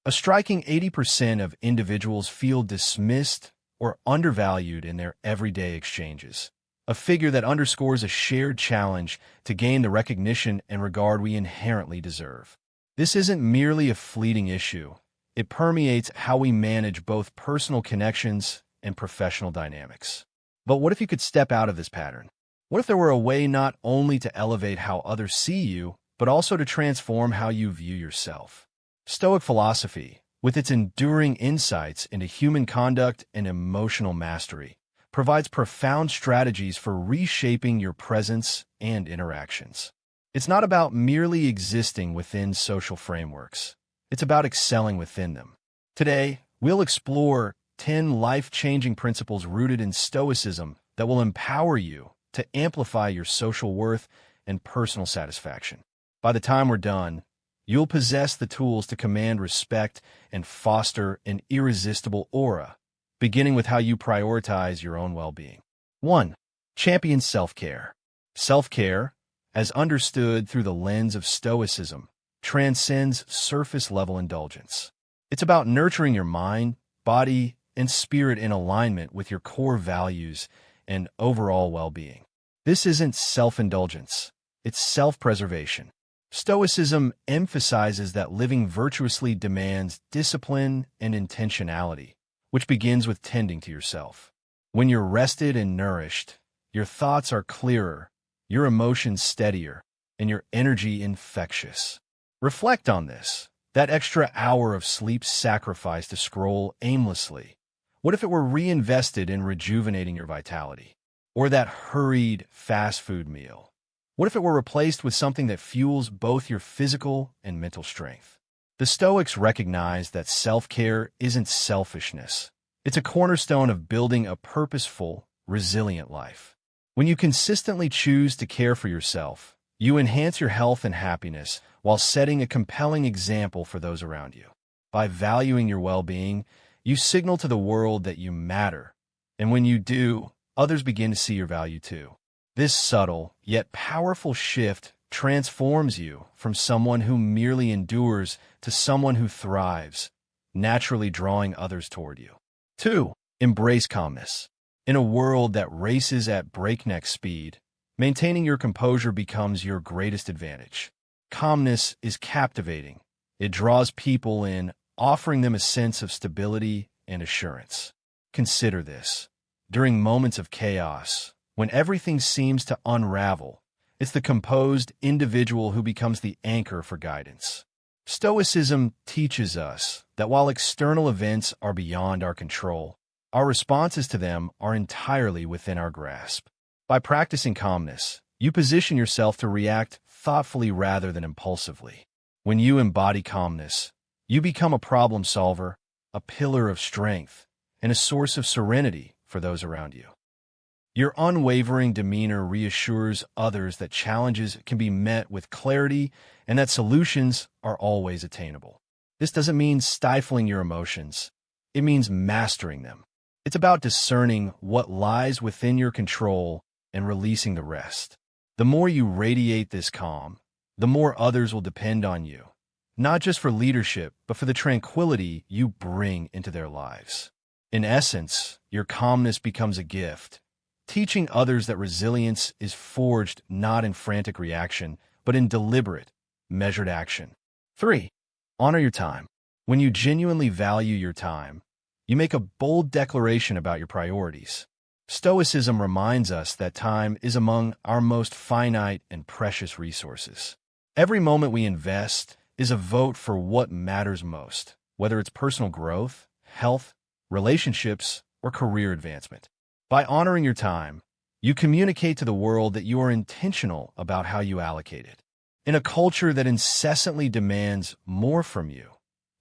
A striking 80% of individuals feel dismissed or undervalued in their everyday exchanges, a figure that underscores a shared challenge to gain the recognition and regard we inherently deserve. This isn't merely a fleeting issue. It permeates how we manage both personal connections and professional dynamics. But what if you could step out of this pattern? What if there were a way not only to elevate how others see you, but also to transform how you view yourself? Stoic philosophy, with its enduring insights into human conduct and emotional mastery, provides profound strategies for reshaping your presence and interactions. It's not about merely existing within social frameworks. It's about excelling within them. Today, we'll explore 10 life-changing principles rooted in Stoicism that will empower you to amplify your social worth and personal satisfaction. By the time we're done, you'll possess the tools to command respect and foster an irresistible aura, beginning with how you prioritize your own well-being. 1. Champion self-care. Self-care, as understood through the lens of Stoicism, transcends surface-level indulgence. It's about nurturing your mind, body, and spirit in alignment with your core values and overall well-being. This isn't self-indulgence, it's self-preservation. Stoicism emphasizes that living virtuously demands discipline and intentionality, which begins with tending to yourself. When you're rested and nourished, your thoughts are clearer, your emotions steadier, and your energy infectious. Reflect on this. That extra hour of sleep sacrificed to scroll aimlessly. What if it were reinvested in rejuvenating your vitality? Or that hurried fast food meal? What if it were replaced with something that fuels both your physical and mental strength? The Stoics recognize that self-care isn't selfishness. It's a cornerstone of building a purposeful, resilient life. When you consistently choose to care for yourself, you enhance your health and happiness while setting a compelling example for those around you. By valuing your well-being, you signal to the world that you matter. And when you do, others begin to see your value too. This subtle, yet powerful shift transforms you from someone who merely endures to someone who thrives, naturally drawing others toward you. 2. Embrace calmness. In a world that races at breakneck speed, maintaining your composure becomes your greatest advantage. Calmness is captivating. It draws people in, offering them a sense of stability and assurance. Consider this. During moments of chaos, when everything seems to unravel, it's the composed individual who becomes the anchor for guidance. Stoicism teaches us that while external events are beyond our control, our responses to them are entirely within our grasp. By practicing calmness, you position yourself to react thoughtfully rather than impulsively. When you embody calmness, you become a problem solver, a pillar of strength, and a source of serenity for those around you. Your unwavering demeanor reassures others that challenges can be met with clarity and that solutions are always attainable. This doesn't mean stifling your emotions. It means mastering them. It's about discerning what lies within your control and releasing the rest. The more you radiate this calm, the more others will depend on you, not just for leadership, but for the tranquility you bring into their lives. In essence, your calmness becomes a gift, teaching others that resilience is forged not in frantic reaction, but in deliberate, measured action. 3. Honor your time. When you genuinely value your time, you make a bold declaration about your priorities. Stoicism reminds us that time is among our most finite and precious resources. Every moment we invest is a vote for what matters most, whether it's personal growth, health, relationships, or career advancement. By honoring your time, you communicate to the world that you are intentional about how you allocate it. In a culture that incessantly demands more from you,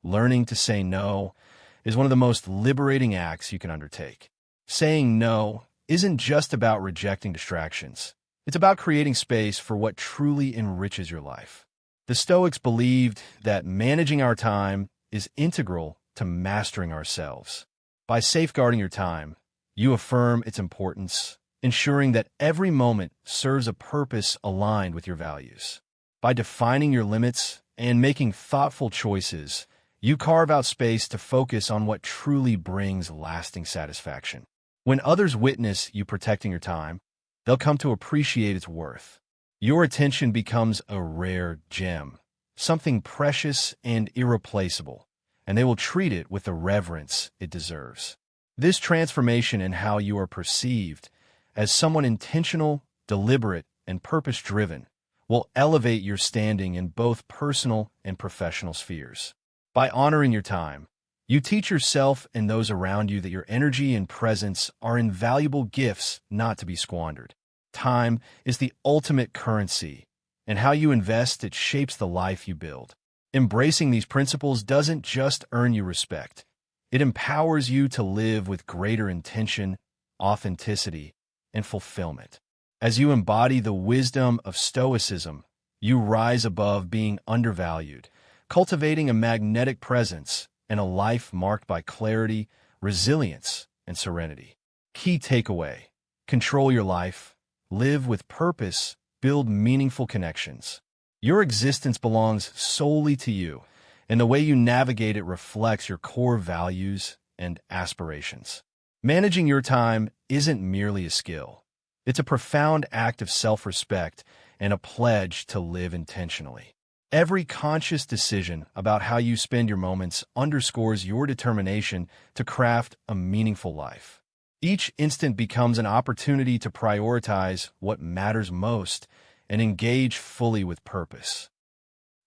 learning to say no is one of the most liberating acts you can undertake. Saying no isn't just about rejecting distractions. It's about creating space for what truly enriches your life. The Stoics believed that managing our time is integral to mastering ourselves. By safeguarding your time, you affirm its importance, ensuring that every moment serves a purpose aligned with your values. By defining your limits and making thoughtful choices, You carve out space to focus on what truly brings lasting satisfaction. When others witness you protecting your time, they'll come to appreciate its worth. Your attention becomes a rare gem, something precious and irreplaceable, and they will treat it with the reverence it deserves. This transformation in how you are perceived as someone intentional, deliberate, and purpose-driven will elevate your standing in both personal and professional spheres. By honoring your time, you teach yourself and those around you that your energy and presence are invaluable gifts not to be squandered. Time is the ultimate currency, and how you invest it shapes the life you build. Embracing these principles doesn't just earn you respect. It empowers you to live with greater intention, authenticity, and fulfillment. As you embody the wisdom of Stoicism, you rise above being undervalued, cultivating a magnetic presence and a life marked by clarity, resilience, and serenity. Key takeaway: control your life, live with purpose, build meaningful connections. Your existence belongs solely to you, and the way you navigate it reflects your core values and aspirations. Managing your time isn't merely a skill. It's a profound act of self-respect and a pledge to live intentionally. Every conscious decision about how you spend your moments underscores your determination to craft a meaningful life. Each instant becomes an opportunity to prioritize what matters most and engage fully with purpose.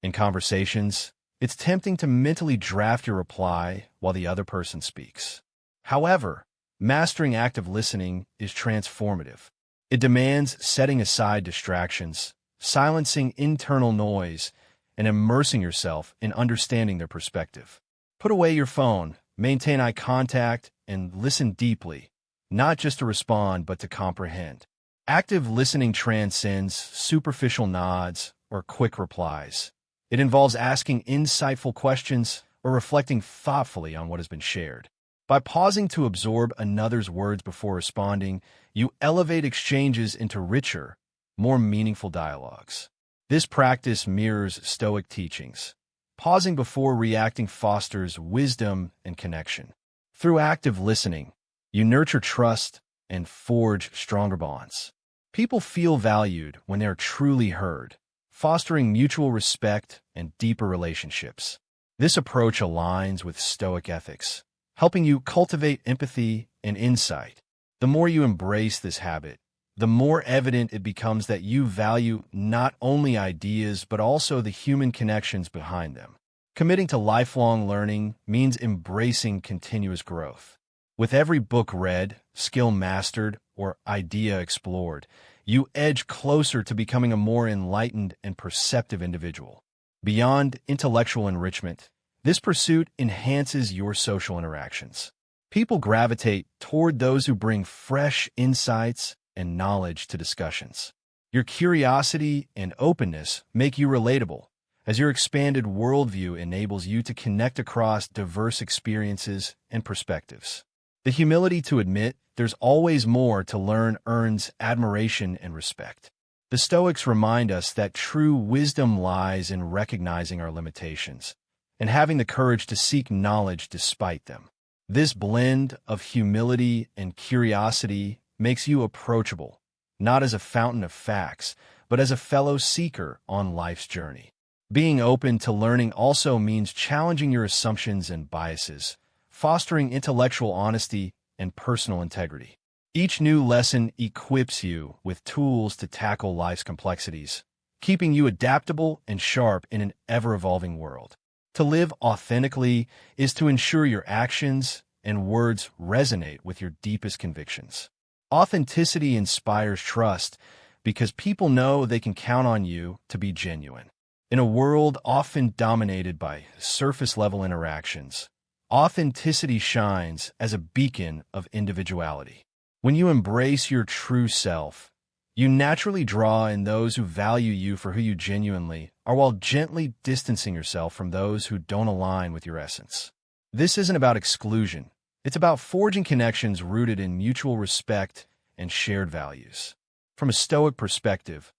In conversations, it's tempting to mentally draft your reply while the other person speaks. However, mastering active listening is transformative. It demands setting aside distractions, silencing internal noise, and immersing yourself in understanding their perspective. Put away your phone, maintain eye contact, and listen deeply, not just to respond but to comprehend. Active listening transcends superficial nods or quick replies. It involves asking insightful questions or reflecting thoughtfully on what has been shared. By pausing to absorb another's words before responding, you elevate exchanges into richer, more meaningful dialogues. This practice mirrors Stoic teachings. Pausing before reacting fosters wisdom and connection. Through active listening, you nurture trust and forge stronger bonds. People feel valued when they are truly heard, fostering mutual respect and deeper relationships. This approach aligns with Stoic ethics, helping you cultivate empathy and insight. The more you embrace this habit, the more evident it becomes that you value not only ideas but also the human connections behind them. Committing to lifelong learning means embracing continuous growth. With every book read, skill mastered, or idea explored, you edge closer to becoming a more enlightened and perceptive individual. Beyond intellectual enrichment, this pursuit enhances your social interactions. People gravitate toward those who bring fresh insights and knowledge to discussions. Your curiosity and openness make you relatable, as your expanded worldview enables you to connect across diverse experiences and perspectives. The humility to admit there's always more to learn earns admiration and respect. The Stoics remind us that true wisdom lies in recognizing our limitations and having the courage to seek knowledge despite them. This blend of humility and curiosity makes you approachable, not as a fountain of facts, but as a fellow seeker on life's journey. Being open to learning also means challenging your assumptions and biases, fostering intellectual honesty and personal integrity. Each new lesson equips you with tools to tackle life's complexities, keeping you adaptable and sharp in an ever-evolving world. To live authentically is to ensure your actions and words resonate with your deepest convictions. Authenticity inspires trust because people know they can count on you to be genuine. In a world often dominated by surface-level interactions, authenticity shines as a beacon of individuality. When you embrace your true self, you naturally draw in those who value you for who you genuinely are while gently distancing yourself from those who don't align with your essence. This isn't about exclusion. It's about forging connections rooted in mutual respect and shared values. From a Stoic perspective,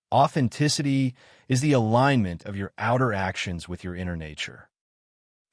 authenticity is the alignment of your outer actions with your inner nature.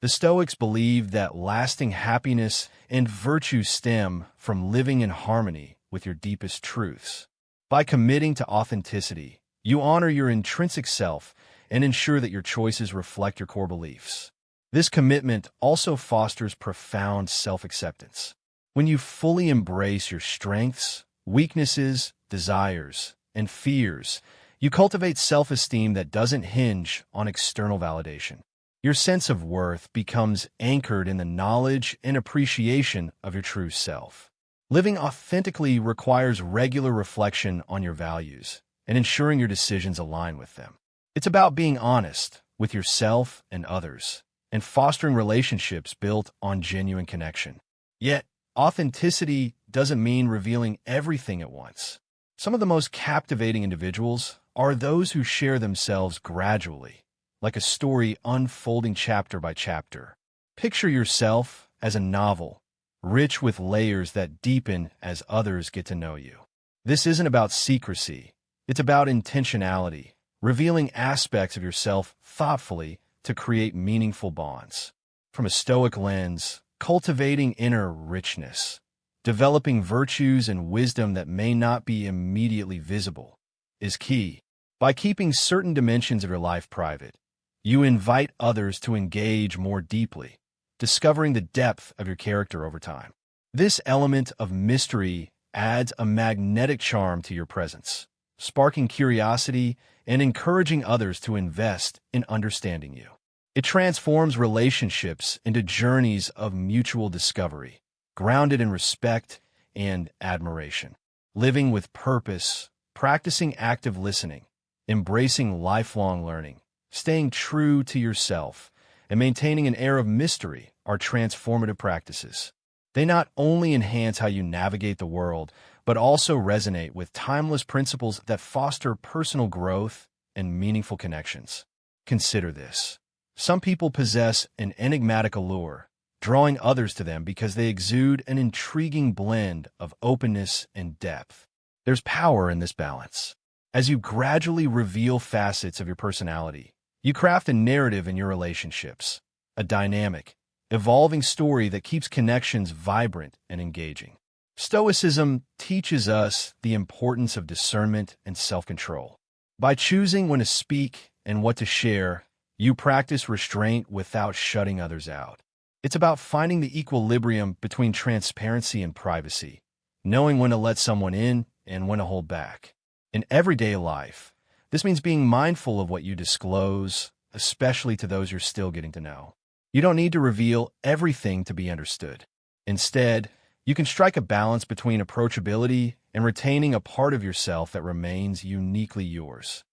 The Stoics believed that lasting happiness and virtue stem from living in harmony with your deepest truths. By committing to authenticity, you honor your intrinsic self and ensure that your choices reflect your core beliefs. This commitment also fosters profound self-acceptance. When you fully embrace your strengths, weaknesses, desires, and fears, you cultivate self-esteem that doesn't hinge on external validation. Your sense of worth becomes anchored in the knowledge and appreciation of your true self. Living authentically requires regular reflection on your values and ensuring your decisions align with them. It's about being honest with yourself and others and fostering relationships built on genuine connection. Yet, authenticity doesn't mean revealing everything at once. Some of the most captivating individuals are those who share themselves gradually, like a story unfolding chapter by chapter. Picture yourself as a novel, rich with layers that deepen as others get to know you. This isn't about secrecy. It's about intentionality, revealing aspects of yourself thoughtfully to create meaningful bonds. From a Stoic lens, cultivating inner richness, developing virtues and wisdom that may not be immediately visible, is key. By keeping certain dimensions of your life private, you invite others to engage more deeply, discovering the depth of your character over time. This element of mystery adds a magnetic charm to your presence, sparking curiosity and encouraging others to invest in understanding you. It transforms relationships into journeys of mutual discovery, grounded in respect and admiration. Living with purpose, practicing active listening, embracing lifelong learning, staying true to yourself, and maintaining an air of mystery are transformative practices. They not only enhance how you navigate the world, but also resonate with timeless principles that foster personal growth and meaningful connections. Consider this. Some people possess an enigmatic allure, drawing others to them because they exude an intriguing blend of openness and depth. There's power in this balance. As you gradually reveal facets of your personality, you craft a narrative in your relationships, a dynamic, evolving story that keeps connections vibrant and engaging. Stoicism teaches us the importance of discernment and self-control. By choosing when to speak and what to share, you practice restraint without shutting others out. It's about finding the equilibrium between transparency and privacy, knowing when to let someone in and when to hold back. In everyday life, this means being mindful of what you disclose, especially to those you're still getting to know. You don't need to reveal everything to be understood. Instead, you can strike a balance between approachability and retaining a part of yourself that remains uniquely yours.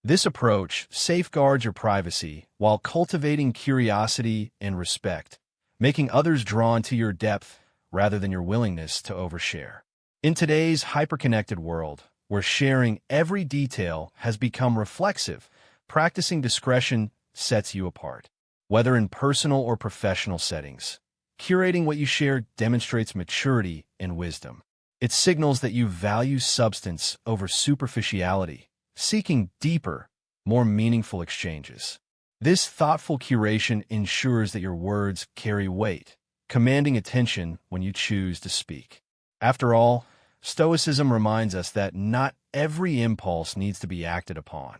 This approach safeguards your privacy while cultivating curiosity and respect, making others drawn to your depth rather than your willingness to overshare. In today's hyperconnected world, where sharing every detail has become reflexive, practicing discretion sets you apart. Whether in personal or professional settings, curating what you share demonstrates maturity and wisdom. It signals that you value substance over superficiality, seeking deeper, more meaningful exchanges. This thoughtful curation ensures that your words carry weight, commanding attention when you choose to speak. After all, Stoicism reminds us that not every impulse needs to be acted upon,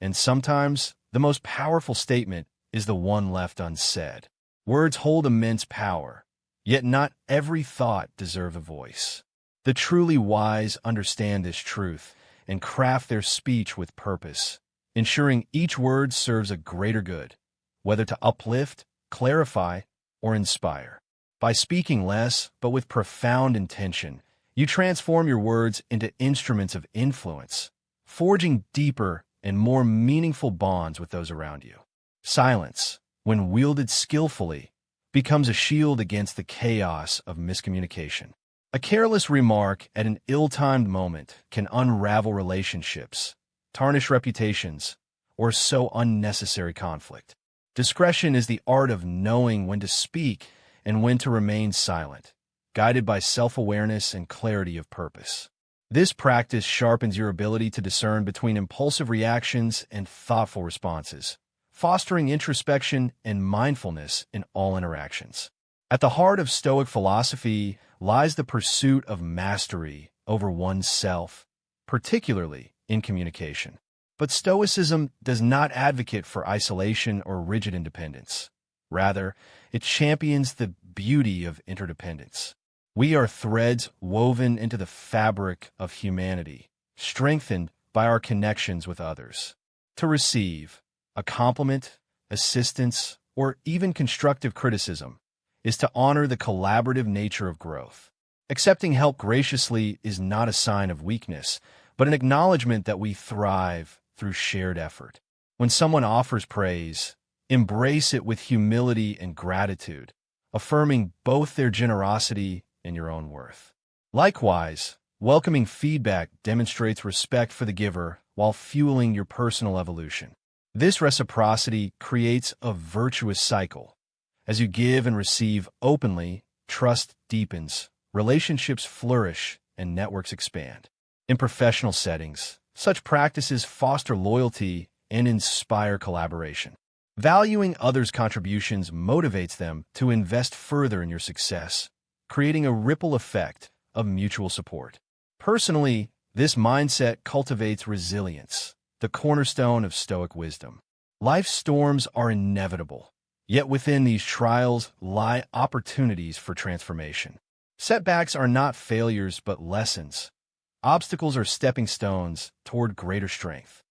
and sometimes the most powerful statement is the one left unsaid. Words hold immense power, yet not every thought deserves a voice. The truly wise understand this truth and craft their speech with purpose, ensuring each word serves a greater good, whether to uplift, clarify, or inspire. By speaking less, but with profound intention, you transform your words into instruments of influence, forging deeper and more meaningful bonds with those around you. Silence, when wielded skillfully, becomes a shield against the chaos of miscommunication. A careless remark at an ill-timed moment can unravel relationships, tarnish reputations, or sow unnecessary conflict. Discretion is the art of knowing when to speak and when to remain silent, guided by self-awareness and clarity of purpose. This practice sharpens your ability to discern between impulsive reactions and thoughtful responses, fostering introspection and mindfulness in all interactions. At the heart of Stoic philosophy lies the pursuit of mastery over oneself, particularly in communication. But Stoicism does not advocate for isolation or rigid independence. Rather, it champions the beauty of interdependence. We are threads woven into the fabric of humanity, strengthened by our connections with others. To receive a compliment, assistance, or even constructive criticism is to honor the collaborative nature of growth. Accepting help graciously is not a sign of weakness, but an acknowledgement that we thrive through shared effort. When someone offers praise, embrace it with humility and gratitude, affirming both their generosity and your own worth. Likewise, welcoming feedback demonstrates respect for the giver while fueling your personal evolution. This reciprocity creates a virtuous cycle. As you give and receive openly, trust deepens, relationships flourish, and networks expand. In professional settings, such practices foster loyalty and inspire collaboration. Valuing others' contributions motivates them to invest further in your success, creating a ripple effect of mutual support. Personally, this mindset cultivates resilience, the cornerstone of Stoic wisdom. Life's storms are inevitable, yet within these trials lie opportunities for transformation. Setbacks are not failures but lessons. Obstacles are stepping stones toward greater strength.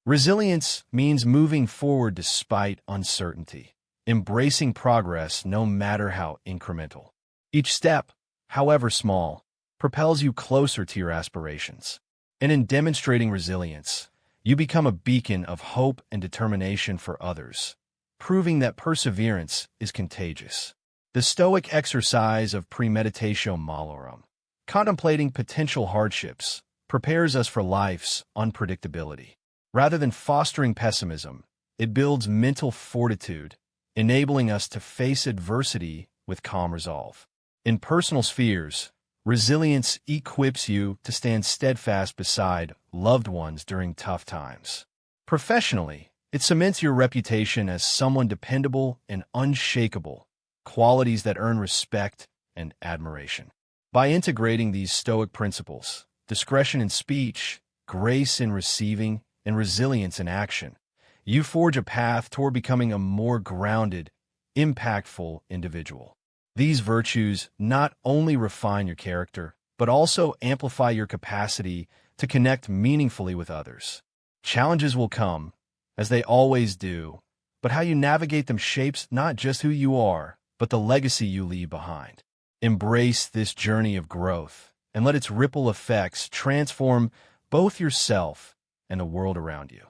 Resilience means moving forward despite uncertainty, embracing progress no matter how incremental. Each step, however small, propels you closer to your aspirations. And in demonstrating resilience, you become a beacon of hope and determination for others, proving that perseverance is contagious. The Stoic exercise of premeditatio malorum, contemplating potential hardships, prepares us for life's unpredictability. Rather than fostering pessimism, it builds mental fortitude, enabling us to face adversity with calm resolve. In personal spheres, resilience equips you to stand steadfast beside loved ones during tough times. Professionally, it cements your reputation as someone dependable and unshakable, qualities that earn respect and admiration. By integrating these Stoic principles, discretion in speech, grace in receiving, and resilience in action, you forge a path toward becoming a more grounded, impactful individual. These virtues not only refine your character, but also amplify your capacity to connect meaningfully with others. Challenges will come, as they always do, but how you navigate them shapes not just who you are, but the legacy you leave behind. Embrace this journey of growth, and let its ripple effects transform both yourself and the world around you.